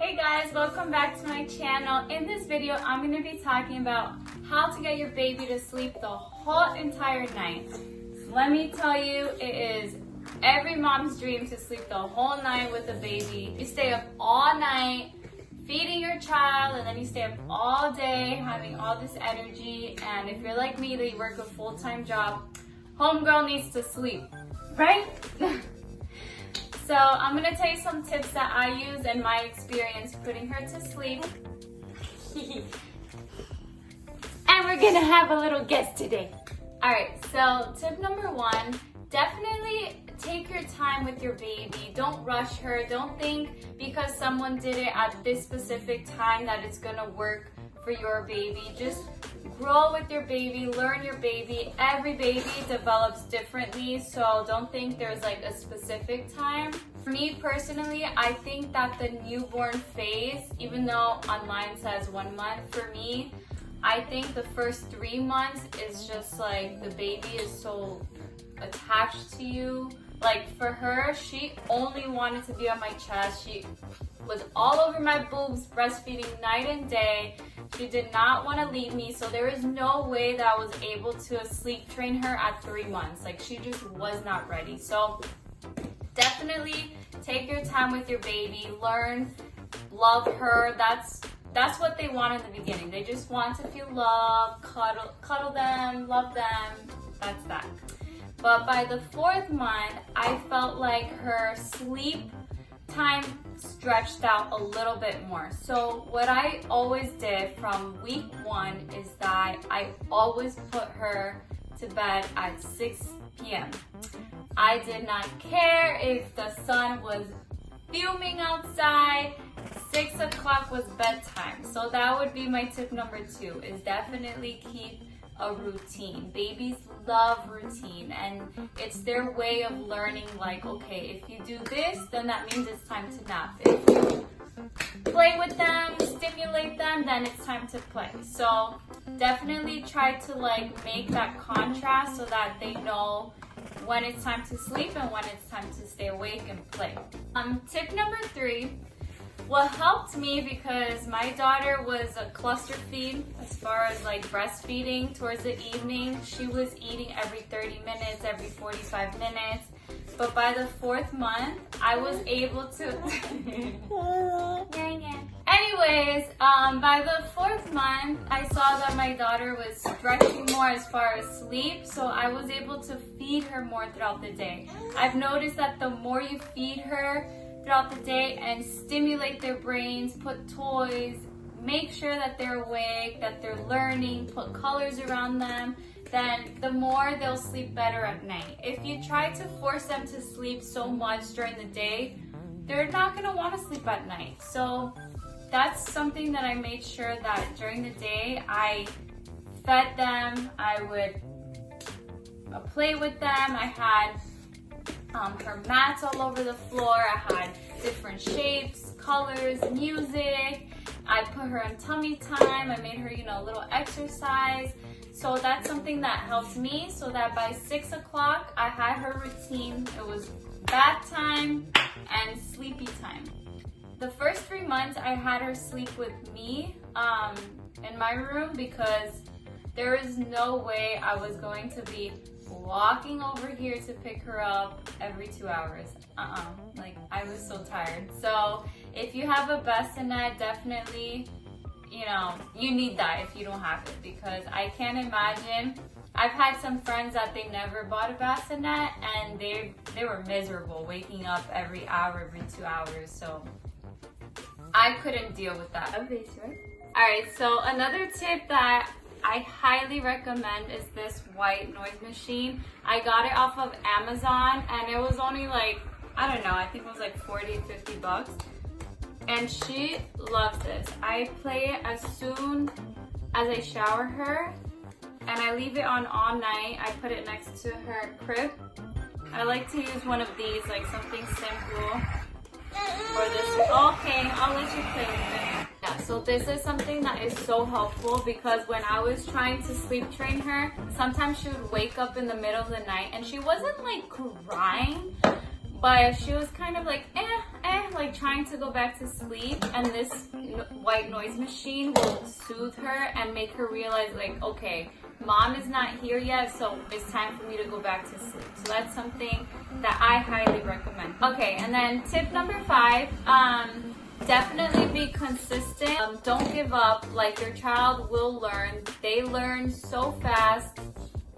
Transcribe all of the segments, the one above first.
Hey guys, welcome back to my channel. In this video, I'm going to be talking about how to get your baby to sleep the whole entire night. Let me tell you, it is every mom's dream to sleep the whole night with a baby. You stay up all night feeding your child, and then you stay up all day having all this energy. And if you're like me, that you work a full-time job, homegirl needs to sleep, right? So I'm going to tell you some tips that I use and my experience putting her to sleep. And we're going to have a little guest today. Alright, so tip number one, definitely take your time with your baby. Don't rush her. Don't think because someone did it at this specific time that it's going to work for your baby. Just grow with your baby, learn your baby. Every baby develops differently, so don't think there's like a specific time. For me personally, I think that the newborn phase, even though online says 1 month, for me, I think the first 3 months is just like the baby is so attached to you. Like for her, she only wanted to be on my chest. She was all over my boobs, breastfeeding night and day. She did not want to leave me, so there is no way that I was able to sleep train her at 3 months. Like she just was not ready. So definitely take your time with your baby, learn, love her. That's what they want in the beginning. They just want to feel love, cuddle them, love them. That's that. But by the 4th month, I felt like her sleep time stretched out a little bit more. So what I always did from week 1 is that I always put her to bed at 6 p.m. I did not care if the sun was fuming outside. 6 o'clock was bedtime. So that would be my tip number 2, is definitely keep a routine. Babies love routine, and it's their way of learning, like, okay, if you do this, then that means it's time to nap. If you play with them, stimulate them, then it's time to play. So definitely try to like make that contrast so that they know when it's time to sleep and when it's time to stay awake and play. Tip number 3, what helped me, because my daughter was a cluster feed as far as like breastfeeding towards the evening. She was eating every 30 minutes, every 45 minutes. But by the 4th month, I was able to... Anyways, by the 4th month, I saw that my daughter was stretching more as far as sleep, so I was able to feed her more throughout the day. I've noticed that the more you feed her throughout the day and stimulate their brains, put toys, make sure that they're awake, that they're learning, put colors around them, then the more they'll sleep better at night. If you try to force them to sleep so much during the day, they're not going to want to sleep at night. So that's something that I made sure that during the day I fed them, I would play with them. I had her mats all over the floor. I had different shapes, colors, music. I put her on tummy time. I made her, a little exercise. So that's something that helped me, so that by 6 o'clock, I had her routine. It was bath time and sleepy time. The first 3 months, I had her sleep with me in my room, because there is no way I was going to be walking over here to pick her up every 2 hours. Like, I was so tired. So if you have a bassinet, definitely, you need that if you don't have it, because I can't imagine. I've had some friends that they never bought a bassinet, and they were miserable waking up every hour, every 2 hours. So I couldn't deal with that. Okay, sure. Alright, so another tip that I highly recommend is this white noise machine. I got it off of Amazon, and it was only like, I don't know, I think it was like 40, 50 bucks. And she loves this. I play it as soon as I shower her, and I leave it on all night. I put it next to her crib. I like to use one of these, like something simple. Or this, okay, I'll let you play with it. Yeah, so this is something that is so helpful, because when I was trying to sleep train her, sometimes she would wake up in the middle of the night, and she wasn't like crying, but she was kind of like, like trying to go back to sleep, and this white noise machine will soothe her and make her realize like, okay, mom is not here yet, so it's time for me to go back to sleep. So that's something that I highly recommend. Okay, and then tip number 5, definitely be consistent. Don't give up. Like, your child will learn. They learn so fast.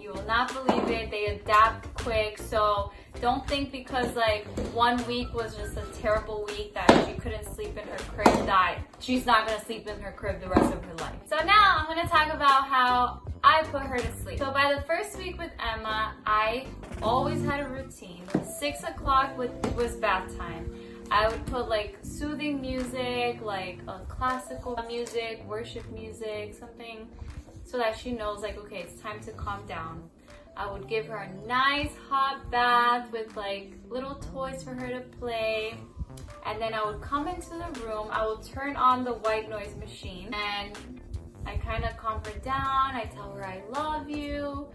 You will not believe it. They adapt quick. So don't think because like 1 week was just a terrible week that she couldn't sleep in her crib that she's not going to sleep in her crib the rest of her life. So now I'm going to talk about how I put her to sleep. So by the first week with Emma, I always had a routine. 6 o'clock was bath time. I would put like soothing music, like a classical music, worship music, something so that she knows like, okay, it's time to calm down. I would give her a nice hot bath with like little toys for her to play. And then I would come into the room, I would turn on the white noise machine and I kind of calm her down. I tell her I love you.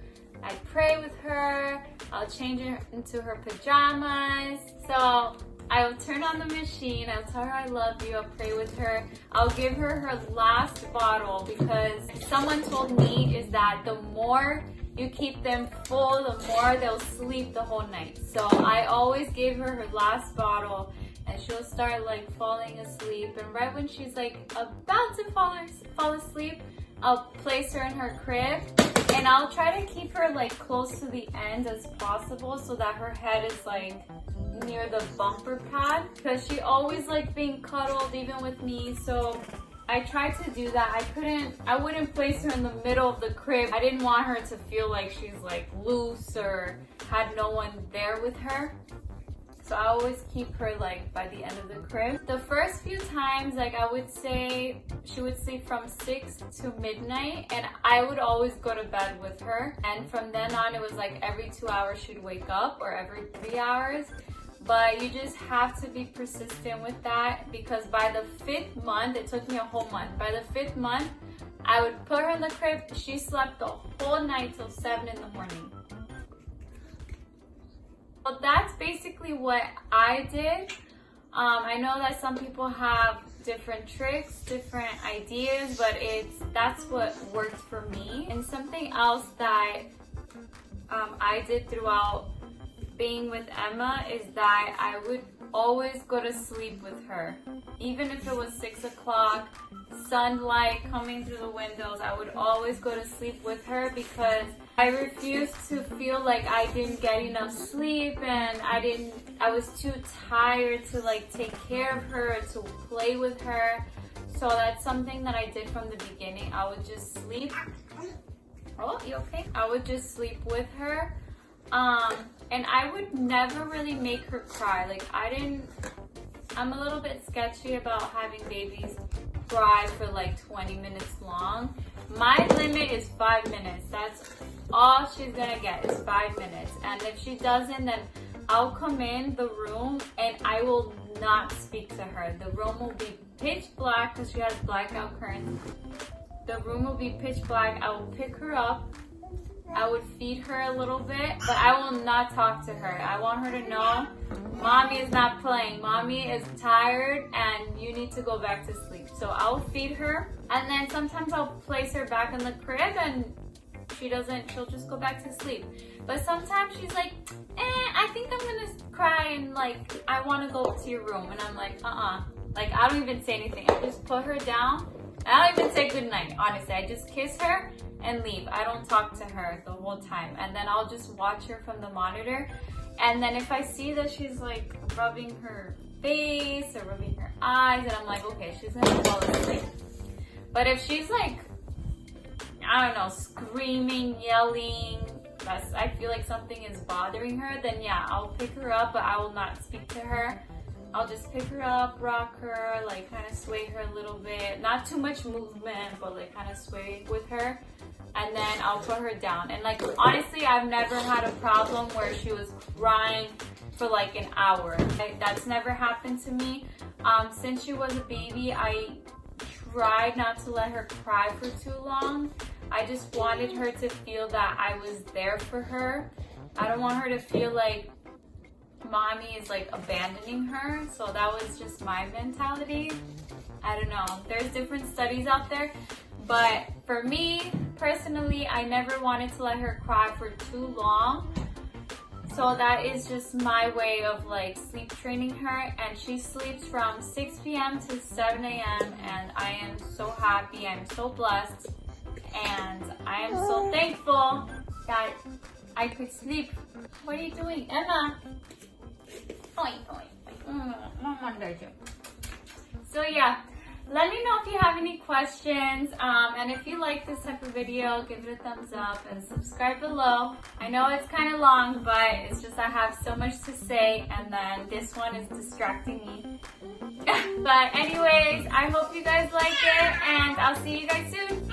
I pray with her. I'll change her into her pajamas. So I'll turn on the machine, I'll tell her I love you, I'll pray with her. I'll give her her last bottle because someone told me is that the more you keep them full, the more they'll sleep the whole night. So I always gave her her last bottle and she'll start like falling asleep. And right when she's like about to fall asleep, I'll place her in her crib and I'll try to keep her like close to the end as possible so that her head is like near the bumper pad because she always like being cuddled even with me. So I tried to do that. I wouldn't place her in the middle of the crib. I didn't want her to feel like she's like loose or had no one there with her. So I always keep her like by the end of the crib. The first few times, like I would say she would sleep from 6 to midnight and I would always go to bed with her. And from then on, it was like every 2 hours she'd wake up or every 3 hours. But you just have to be persistent with that because by the 5th month, it took me a whole month. By the 5th month, I would put her in the crib. She slept the whole night till 7 in the morning. So that's basically what I did. I know that some people have different tricks, different ideas, but that's what worked for me. And something else that I did throughout being with Emma is that I would always go to sleep with her. Even if it was 6 o'clock, sunlight coming through the windows, I would always go to sleep with her because I refused to feel like I didn't get enough sleep and I was too tired to like take care of her, to play with her. So that's something that I did from the beginning. I would just sleep. Oh, you okay? I would just sleep with her. And I would never really make her cry. Like I'm a little bit sketchy about having babies cry for like 20 minutes long. My limit is 5 minutes. That's all she's gonna get is 5 minutes. And if she doesn't, then I'll come in the room and I will not speak to her. The room will be pitch black because she has blackout curtains. The room will be pitch black. I will pick her up. I would feed her a little bit, but I will not talk to her. I want her to know mommy is not playing. Mommy is tired and you need to go back to sleep. So I'll feed her and then sometimes I'll place her back in the crib and she'll just go back to sleep. But sometimes she's like, I think I'm gonna cry and like, I wanna go to your room. And I'm like, Like I don't even say anything. I just put her down. I don't even say goodnight, honestly. I just kiss her and leave. I don't talk to her the whole time. And then I'll just watch her from the monitor. And then if I see that she's like rubbing her face or rubbing her eyes, and I'm like, okay, she's gonna fall asleep. But if she's like, I don't know, screaming, yelling, I feel like something is bothering her, then yeah, I'll pick her up, but I will not speak to her. I'll just pick her up, rock her, like kind of sway her a little bit. Not too much movement, but like kind of sway with her. And then I'll put her down. And like, honestly, I've never had a problem where she was crying for like an hour. That's never happened to me. Since she was a baby, I tried not to let her cry for too long. I just wanted her to feel that I was there for her. I don't want her to feel like mommy is like abandoning her. So that was just my mentality. I don't know. There's different studies out there. But for me, personally, I never wanted to let her cry for too long. So that is just my way of like sleep training her. And she sleeps from 6 p.m. to 7 a.m. And I am so happy. I'm so blessed. And I am so thankful that I could sleep. What are you doing, Emma? Mama does you. So yeah, let me know if you have any questions. And if you like this type of video, give it a thumbs up and subscribe below. I know it's kind of long, but it's just I have so much to say, and then this one is distracting me. But anyways, I hope you guys like it, and I'll see you guys soon.